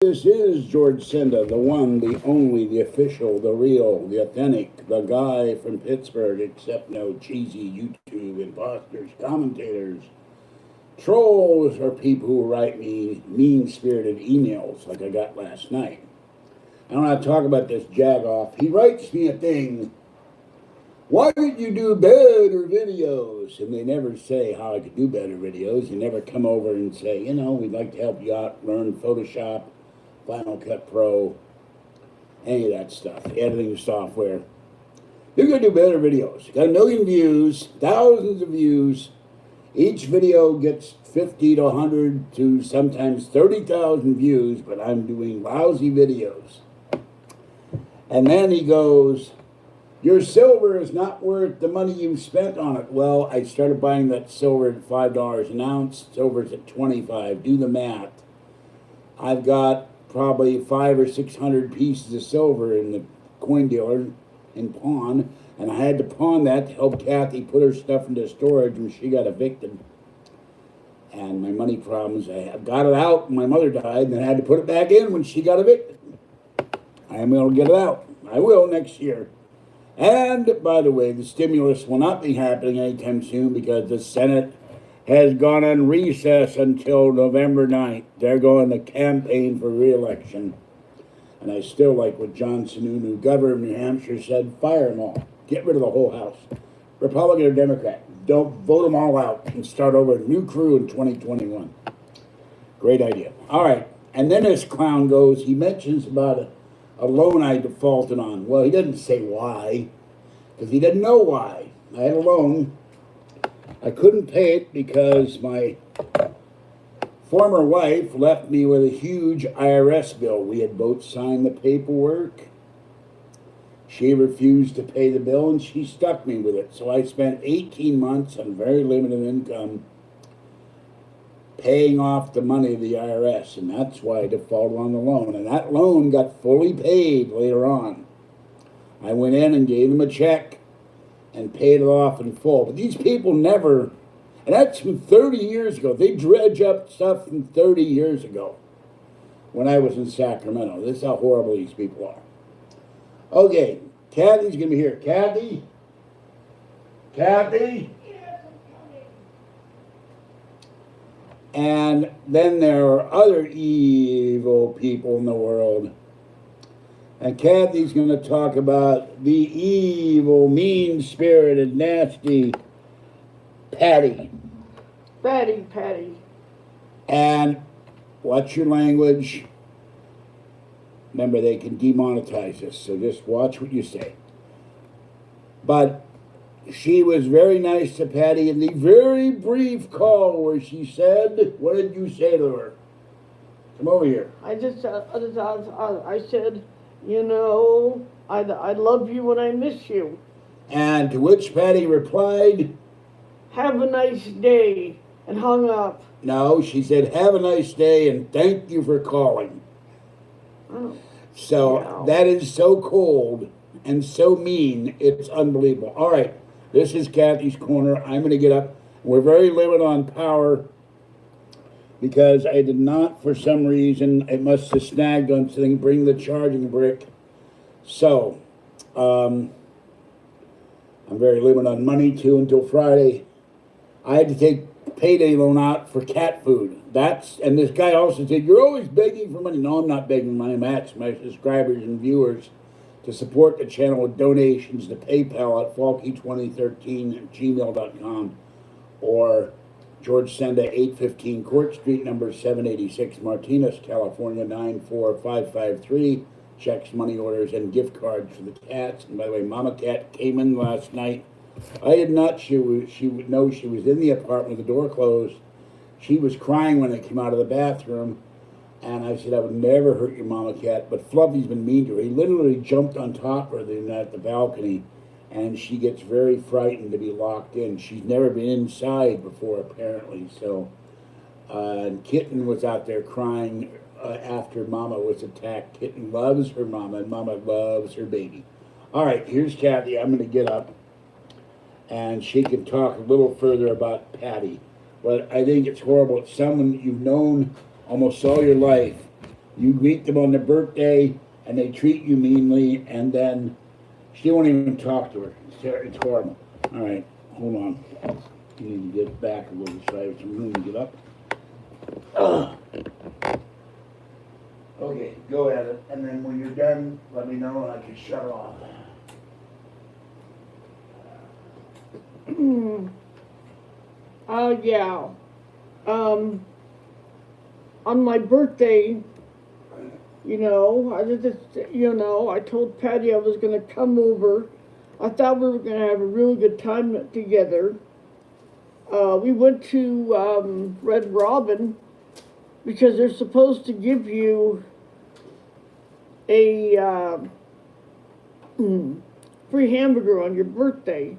This is George Senda, the one, the only, the official, the real, the authentic, the guy from Pittsburgh, except no cheesy YouTube imposters, commentators, trolls, or people who write me mean spirited emails like I got last night. I don't want to talk about this jagoff. He writes me a thing. Why didn't you do better videos? And they never say how I could do better videos. They never come over and say, we'd like to help you out, learn Photoshop, Final Cut Pro, any of that stuff, editing software. You're going to do better videos. Got 1 million views, thousands of views. Each video gets 50 to 100 to sometimes 30,000 views, but I'm doing lousy videos. And then he goes, your silver is not worth the money you spent on it. Well, I started buying that silver at $5 an ounce. Silver's at 25. Do the math. I've got probably 500 or 600 pieces of silver in the coin dealer in pawn, and I had to pawn that to help Kathy put her stuff into storage when she got evicted. And my money problems, I got it out when my mother died, and then I had to put it back in when she got evicted. I am going to get it out. I will next year. And, by the way, the stimulus will not be happening anytime soon because the Senate has gone on recess until November 9th. They're going to campaign for re-election. And I still like what John Sununu, governor of New Hampshire, said, fire them all. Get rid of the whole House. Republican or Democrat. Don't vote them all out and start over a new crew in 2021. Great idea. All right. And then this clown goes, he mentions about a loan I defaulted on. Well, he didn't say why, because he didn't know why. I had a loan. I couldn't pay it because my former wife left me with a huge IRS bill. We had both signed the paperwork. She refused to pay the bill, and she stuck me with it. So I spent 18 months on very limited income paying off the money of the IRS, and that's why I defaulted on the loan. And that loan got fully paid later on. I went in and gave them a check and paid it off in full. But these people never, and that's from 30 years ago. They dredge up stuff from 30 years ago when I was in Sacramento. This is how horrible these people are. Okay, Kathy's going to be here. Kathy? Kathy? And then there are other evil people in the world. And Kathy's going to talk about the evil, mean-spirited, nasty Patty. Patty. And watch your language. Remember, they can demonetize us, so just watch what you say. But she was very nice to Patty in the very brief call where she said, what did you say to her? Come over here. I said, I love you and I miss you. And to which Patty replied, have a nice day, and hung up. No, she said, have a nice day and thank you for calling. Oh. So Wow. That is so cold and so mean, it's unbelievable. All right, this is Kathy's Corner. I'm going to get up. We're very limited on power because I did not, for some reason, it must have snagged on something, bring the charging brick. So, I'm very limited on money too until Friday. I had to take payday loan out for cat food. And this guy also said, you're always begging for money. No, I'm not begging money. I'm asking my subscribers and viewers to support the channel with donations to PayPal at falky2013@gmail.com or George Senda, 815 Court Street, number 786, Martinez, California, 94553. Checks, money orders, and gift cards for the cats. And by the way, Mama Cat came in last night. I did not. She would know she was in the apartment with the door closed. She was crying when I came out of the bathroom. And I said, I would never hurt your Mama Cat. But Fluffy's been mean to her. He literally jumped on top of her at the balcony. And she gets very frightened to be locked in. She's never been inside before, apparently. So, and Kitten was out there crying after Mama was attacked. Kitten loves her Mama, and Mama loves her baby. All right, here's Kathy. I'm going to get up, and she can talk a little further about Patty. But I think it's horrible. It's someone you've known almost all your life You greet them on their birthday, and they treat you meanly, and then she won't even talk to her. It's horrible. All right, hold on. You need to get back a little so I have some room to get up. Ugh. Okay, go at it, and then when you're done, let me know and I can shut off. Yeah. On my birthday, I told Patty I was gonna come over. I thought we were gonna have a really good time together. We went to Red Robin because they're supposed to give you a free hamburger on your birthday.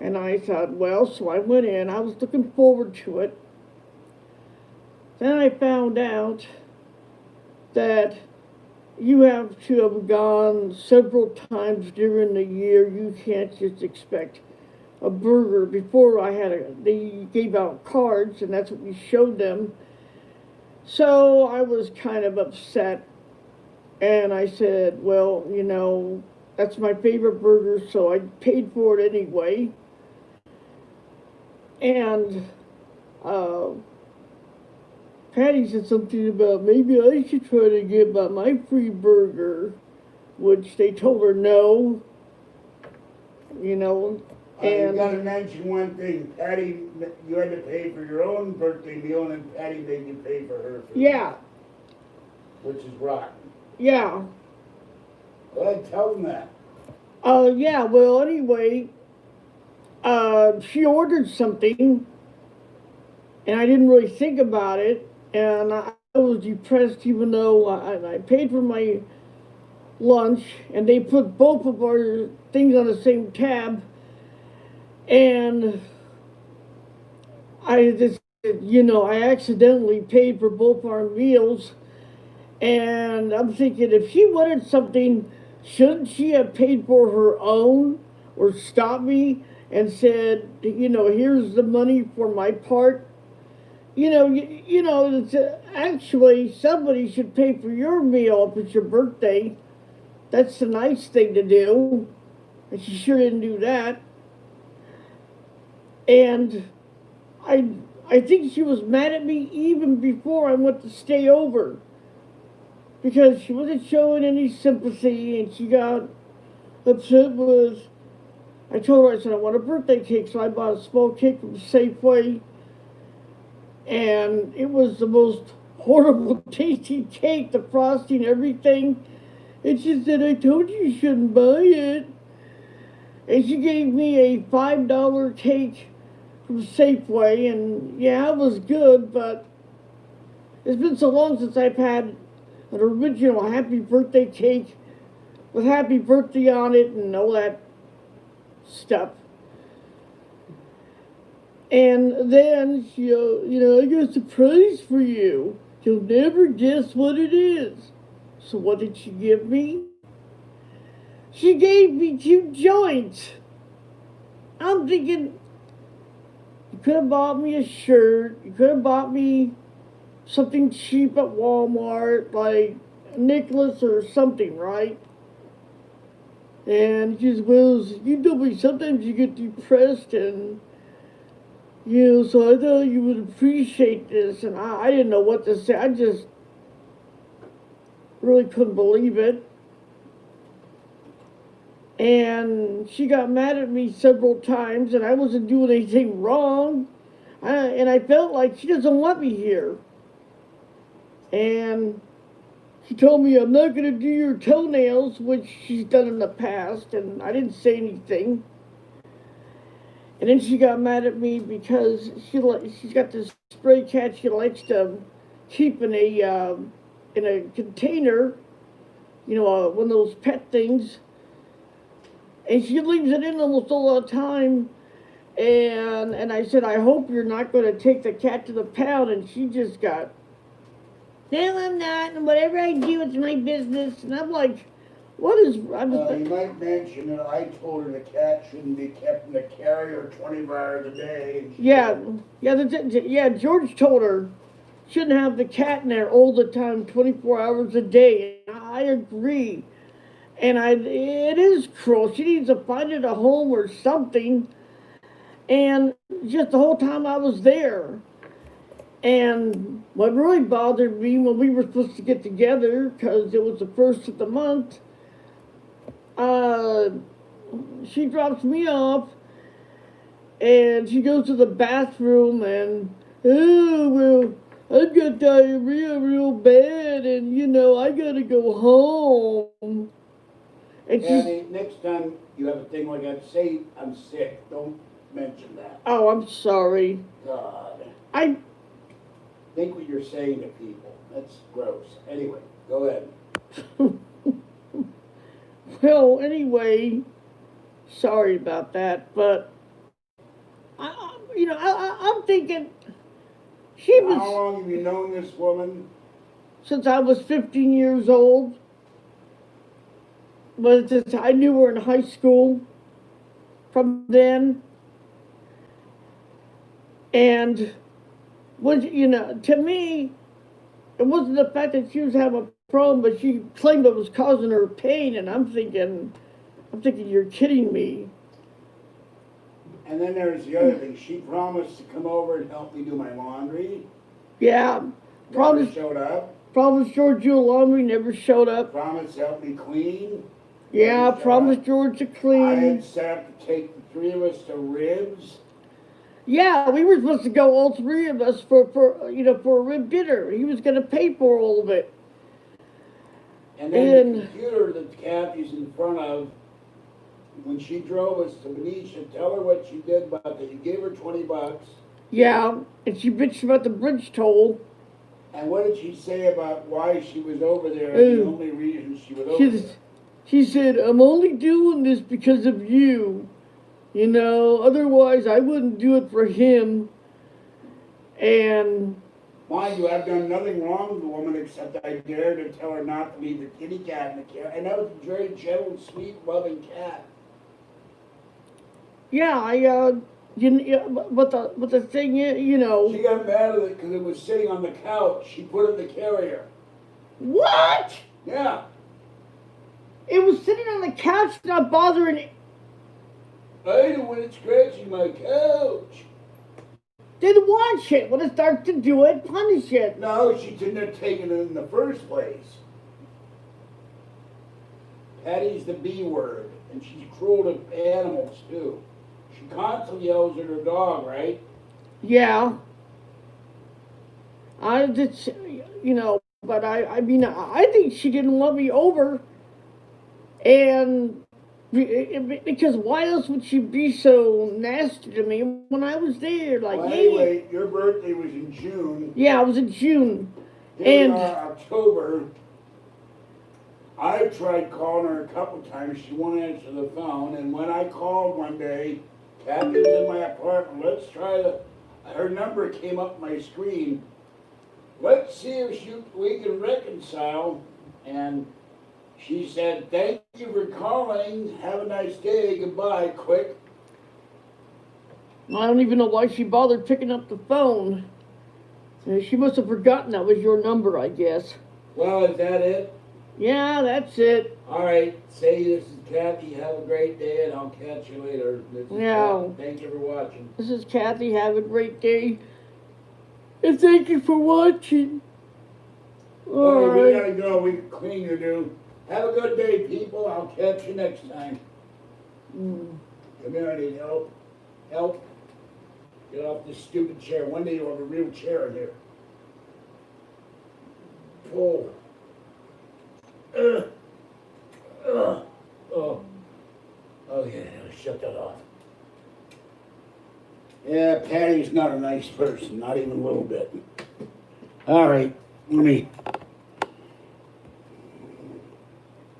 And I thought, well, so I went in. I was looking forward to it. Then I found out that you have to have gone several times during the year. You can't just expect a burger. Before they gave out cards, and that's what we showed them. So I was kind of upset. And I said, well, that's my favorite burger, so I paid for it anyway. And Patty said something about maybe I should try to get my free burger, which they told her no, You and gotta mention one thing, Patty, you had to pay for your own birthday meal, and Patty made you pay for her food. yeah, Which is rotten. yeah. Go ahead, tell them that. Yeah, well, anyway, she ordered something, and I didn't really think about it, and I was depressed even though I paid for my lunch, and they put both of our things on the same tab, and I just, I accidentally paid for both our meals, and I'm thinking if she wanted something, shouldn't she have paid for her own or stopped me and said, here's the money for my part? It's, actually somebody should pay for your meal if it's your birthday. That's the nice thing to do. And she sure didn't do that. And I think she was mad at me even before I went to stay over, because she wasn't showing any sympathy, and she got upset with. I told her, I said, I want a birthday cake, so I bought a small cake from Safeway, and it was the most horrible tasting cake, the frosting, everything. And she said, I told you shouldn't buy it. And she gave me a $5 cake from Safeway, and yeah, it was good, but it's been so long since I've had an original happy birthday cake with happy birthday on it and all that stuff. And then she, I got a surprise for you. You'll never guess what it is. So what did she give me? She gave me 2 joints. I'm thinking, you could have bought me a shirt. You could have bought me something cheap at Walmart, like a necklace or something, right? And she says, well, you know me, sometimes you get depressed, and, so I thought you would appreciate this. And I didn't know what to say. I just really couldn't believe it. And she got mad at me several times, and I wasn't doing anything wrong. And I felt like she doesn't want me here. And she told me I'm not going to do your toenails, which she's done in the past, and I didn't say anything. And then she got mad at me because she's got this stray cat she likes to keep in a container, one of those pet things. And she leaves it in almost all the time. And I said, I hope you're not going to take the cat to the pound. And she just got, no, I'm not. And whatever I do, it's my business. And I'm like, what is... You might mention that I told her the cat shouldn't be kept in the carrier 24 hours a day. Yeah, George told her shouldn't have the cat in there all the time, 24 hours a day. And I agree. And it is cruel. She needs to find it a home or something. And just the whole time I was there. And what really bothered me when we were supposed to get together, because it was the first of the month, uh, she drops me off and she goes to the bathroom and, oh, well, I've got diarrhea real bad and, I gotta go home. And Patty, next time you have a thing like that, say I'm sick. Don't mention that. Oh, I'm sorry. God. I Think what you're saying to people. That's gross. Anyway, go ahead. Well, anyway, sorry about that, but I'm thinking she How was long have you known this woman? since I was 15 years old. But I knew her in high school from then, and to me, it wasn't the fact that she was having a problem, but she claimed it was causing her pain, and I'm thinking, you're kidding me. And then there's the other thing. She promised to come over and help me do my laundry. Yeah, Never showed up. promised George you laundry, never showed up. Promised to help me clean. Yeah, promised George to clean. I had set up to take the three of us to Ribs. Yeah, we were supposed to go, all three of us, for a rib dinner. He was going to pay for all of it. And then the computer that Kathy's in front of, when she drove us to Benicia, tell her what she did about that. You gave her $20. Yeah, and she bitched about the bridge toll. And what did she say about why she was over there? The only reason she was over there. She said, I'm only doing this because of you. Otherwise I wouldn't do it for him. And mind you, I've done nothing wrong with the woman except I dared to tell her not to leave the kitty cat in the car. And that was a very gentle, sweet, loving cat. Yeah, but the thing is, She got mad at it because it was sitting on the couch. She put it in the carrier. What? Yeah. It was sitting on the couch, not bothering. I don't want it scratching my couch. Then watch it. When it starts to do it, punish it. No, she shouldn't have taken it in the first place. Patty's the B word, and she's cruel to animals, too. She constantly yells at her dog, right? Yeah. I just, but I mean, I think she didn't want me over. And because why else would she be so nasty to me when I was there? Like, well, anyway, your birthday was in June. Yeah, it was in June. Here we are, October. I've tried calling her a couple times. She won't answer the phone. And when I called one day, Kathy was in my apartment. Let's try her number came up my screen. Let's see if we can reconcile. And she said, thank you for calling. Have a nice day. Goodbye. Quick. I don't even know why she bothered picking up the phone. She must have forgotten that was your number, I guess. Well, is that it? Yeah, that's it. All right. Say this is Kathy. Have a great day, and I'll catch you later. This is Kathy. Thank you for watching. This is Kathy. Have a great day. And thank you for watching. All right. We gotta go. We got clean to do. Have a good day, people. I'll catch you next time. Come here, I need help. Help. Get off this stupid chair. One day you'll have a real chair in here. Pull. Oh. Oh, yeah. Shut that off. Yeah, Patty's not a nice person. Not even a little bit. All right. Let me...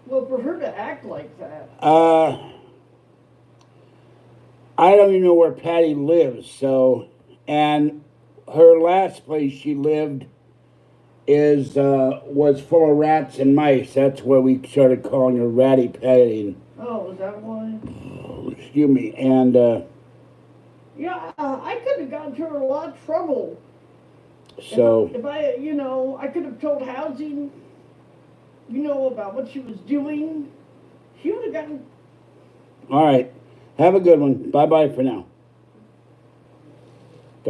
Well, for her to act like that. I don't even know where Patty lives, so, and her last place she lived was full of rats and mice. That's where we started calling her Ratty Patty. Oh, is that why? Oh, excuse me, and, yeah, I could have gotten her in a lot of trouble. So, if I, I could have told housing, about what she was doing, she would have gotten all right. Have a good one. Bye bye for now.